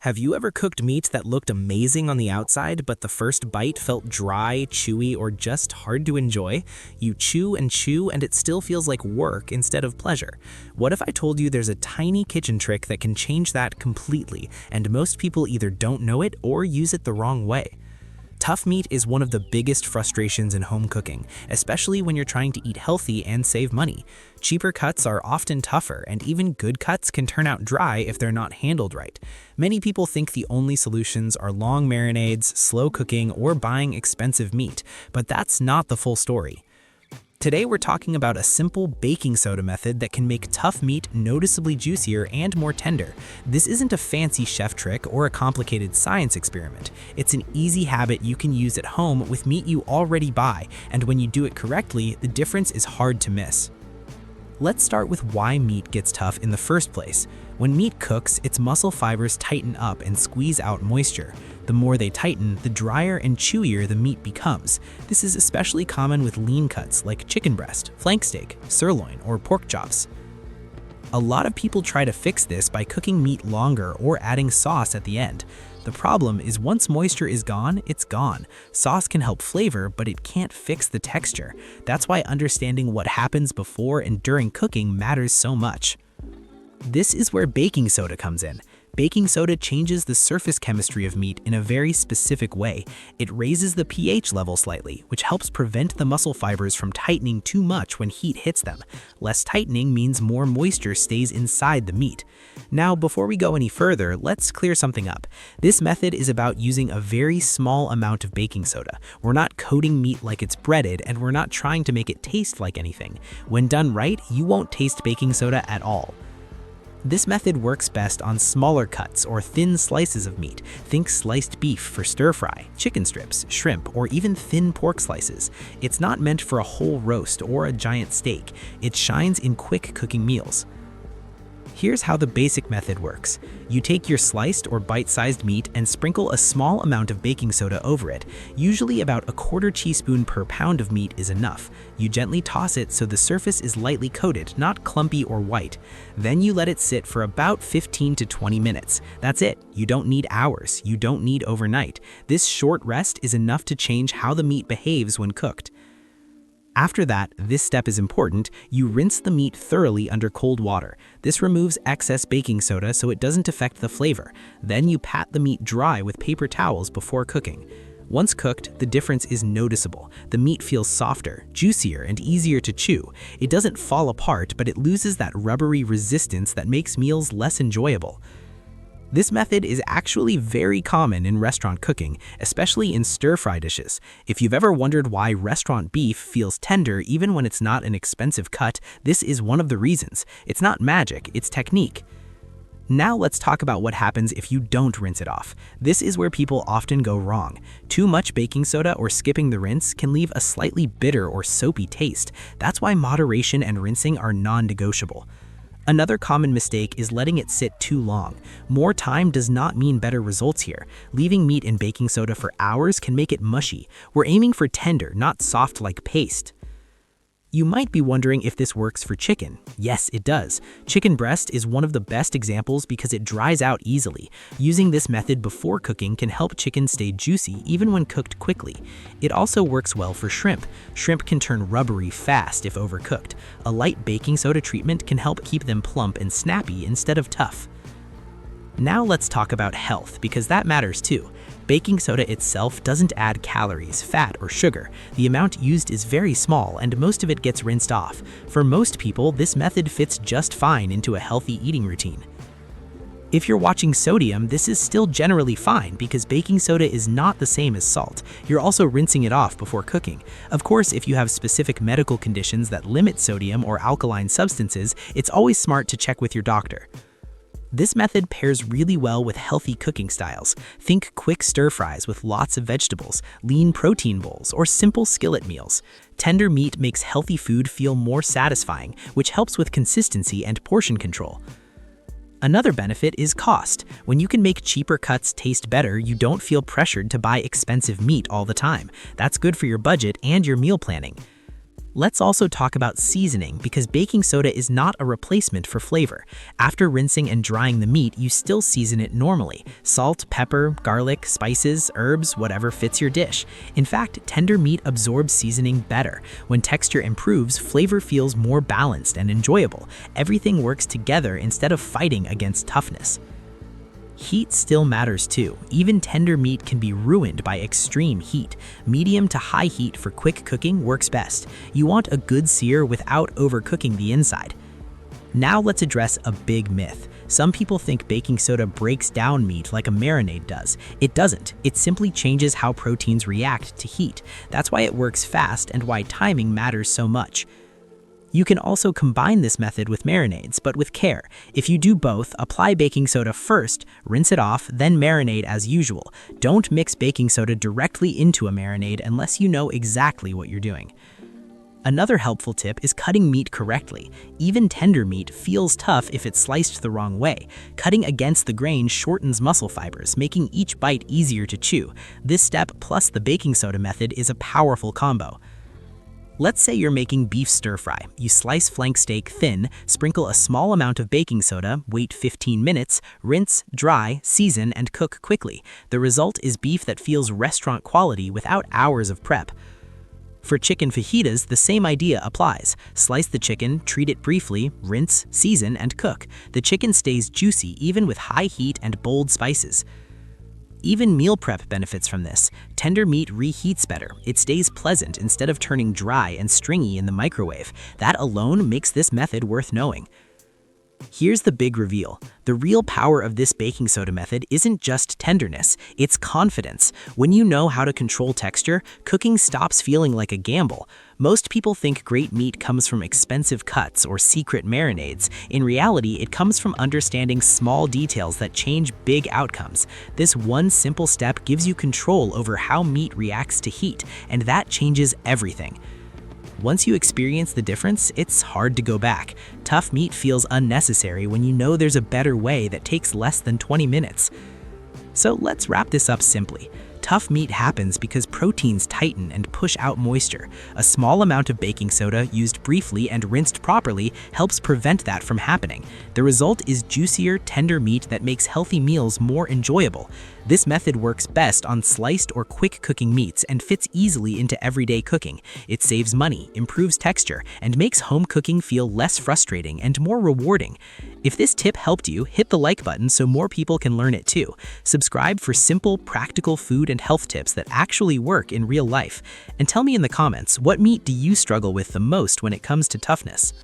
Have you ever cooked meat that looked amazing on the outside, but the first bite felt dry, chewy, or just hard to enjoy? You chew, and it still feels like work instead of pleasure. What if I told you there's a tiny kitchen trick that can change that completely, and most people either don't know it or use it the wrong way? Tough meat is one of the biggest frustrations in home cooking, especially when you're trying to eat healthy and save money. Cheaper cuts are often tougher, and even good cuts can turn out dry if they're not handled right. Many people think the only solutions are long marinades, slow cooking, or buying expensive meat, but that's not the full story. Today we're talking about a simple baking soda method that can make tough meat noticeably juicier and more tender. This isn't a fancy chef trick or a complicated science experiment. It's an easy habit you can use at home with meat you already buy, and when you do it correctly, the difference is hard to miss. Let's start with why meat gets tough in the first place. When meat cooks, its muscle fibers tighten up and squeeze out moisture. The more they tighten, the drier and chewier the meat becomes. This is especially common with lean cuts like chicken breast, flank steak, sirloin, or pork chops. A lot of people try to fix this by cooking meat longer or adding sauce at the end. The problem is once moisture is gone, it's gone. Sauce can help flavor, but it can't fix the texture. That's why understanding what happens before and during cooking matters so much. This is where baking soda comes in. Baking soda changes the surface chemistry of meat in a very specific way. It raises the pH level slightly, which helps prevent the muscle fibers from tightening too much when heat hits them. Less tightening means more moisture stays inside the meat. Now, before we go any further, let's clear something up. This method is about using a very small amount of baking soda. We're not coating meat like it's breaded, and we're not trying to make it taste like anything. When done right, you won't taste baking soda at all. This method works best on smaller cuts or thin slices of meat. Think sliced beef for stir fry, chicken strips, shrimp, or even thin pork slices. It's not meant for a whole roast or a giant steak. It shines in quick cooking meals. Here's how the basic method works. You take your sliced or bite-sized meat and sprinkle a small amount of baking soda over it. Usually about a quarter teaspoon per pound of meat is enough. You gently toss it so the surface is lightly coated, not clumpy or white. Then you let it sit for about 15 to 20 minutes. That's it. You don't need hours. You don't need overnight. This short rest is enough to change how the meat behaves when cooked. After that, this step is important, you rinse the meat thoroughly under cold water. This removes excess baking soda so it doesn't affect the flavor. Then you pat the meat dry with paper towels before cooking. Once cooked, the difference is noticeable. The meat feels softer, juicier, and easier to chew. It doesn't fall apart, but it loses that rubbery resistance that makes meals less enjoyable. This method is actually very common in restaurant cooking, especially in stir-fry dishes. If you've ever wondered why restaurant beef feels tender even when it's not an expensive cut, this is one of the reasons. It's not magic, it's technique. Now let's talk about what happens if you don't rinse it off. This is where people often go wrong. Too much baking soda or skipping the rinse can leave a slightly bitter or soapy taste. That's why moderation and rinsing are non-negotiable. Another common mistake is letting it sit too long. More time does not mean better results here. Leaving meat in baking soda for hours can make it mushy. We're aiming for tender, not soft like paste. You might be wondering if this works for chicken. Yes, it does. Chicken breast is one of the best examples because it dries out easily. Using this method before cooking can help chicken stay juicy even when cooked quickly. It also works well for shrimp. Shrimp can turn rubbery fast if overcooked. A light baking soda treatment can help keep them plump and snappy instead of tough. Now let's talk about health, because that matters too. Baking soda itself doesn't add calories, fat, or sugar. The amount used is very small, and most of it gets rinsed off. For most people, this method fits just fine into a healthy eating routine. If you're watching sodium, this is still generally fine because baking soda is not the same as salt. You're also rinsing it off before cooking. Of course, if you have specific medical conditions that limit sodium or alkaline substances, it's always smart to check with your doctor. This method pairs really well with healthy cooking styles. Think quick stir-fries with lots of vegetables, lean protein bowls, or simple skillet meals. Tender meat makes healthy food feel more satisfying, which helps with consistency and portion control. Another benefit is cost. When you can make cheaper cuts taste better, you don't feel pressured to buy expensive meat all the time. That's good for your budget and your meal planning. Let's also talk about seasoning because baking soda is not a replacement for flavor. After rinsing and drying the meat, you still season it normally. Salt, pepper, garlic, spices, herbs, whatever fits your dish. In fact, tender meat absorbs seasoning better. When texture improves, flavor feels more balanced and enjoyable. Everything works together instead of fighting against toughness. Heat still matters too. Even tender meat can be ruined by extreme heat. Medium to high heat for quick cooking works best. You want a good sear without overcooking the inside. Now let's address a big myth. Some people think baking soda breaks down meat like a marinade does. It doesn't. It simply changes how proteins react to heat. That's why it works fast and why timing matters so much. You can also combine this method with marinades, but with care. If you do both, apply baking soda first, rinse it off, then marinate as usual. Don't mix baking soda directly into a marinade unless you know exactly what you're doing. Another helpful tip is cutting meat correctly. Even tender meat feels tough if it's sliced the wrong way. Cutting against the grain shortens muscle fibers, making each bite easier to chew. This step plus the baking soda method is a powerful combo. Let's say you're making beef stir-fry. You slice flank steak thin, sprinkle a small amount of baking soda, wait 15 minutes, rinse, dry, season, and cook quickly. The result is beef that feels restaurant quality without hours of prep. For chicken fajitas, the same idea applies. Slice the chicken, treat it briefly, rinse, season, and cook. The chicken stays juicy even with high heat and bold spices. Even meal prep benefits from this. Tender meat reheats better. It stays pleasant instead of turning dry and stringy in the microwave. That alone makes this method worth knowing. Here's the big reveal. The real power of this baking soda method isn't just tenderness, it's confidence. When you know how to control texture, cooking stops feeling like a gamble. Most people think great meat comes from expensive cuts or secret marinades. In reality, it comes from understanding small details that change big outcomes. This one simple step gives you control over how meat reacts to heat, and that changes everything. Once you experience the difference, it's hard to go back. Tough meat feels unnecessary when you know there's a better way that takes less than 20 minutes. So let's wrap this up simply. Tough meat happens because proteins tighten and push out moisture. A small amount of baking soda used briefly and rinsed properly helps prevent that from happening. The result is juicier, tender meat that makes healthy meals more enjoyable. This method works best on sliced or quick cooking meats and fits easily into everyday cooking. It saves money, improves texture, and makes home cooking feel less frustrating and more rewarding. If this tip helped you, hit the like button so more people can learn it too. Subscribe for simple, practical food and health tips that actually work in real life. And tell me in the comments, what meat do you struggle with the most when it comes to toughness?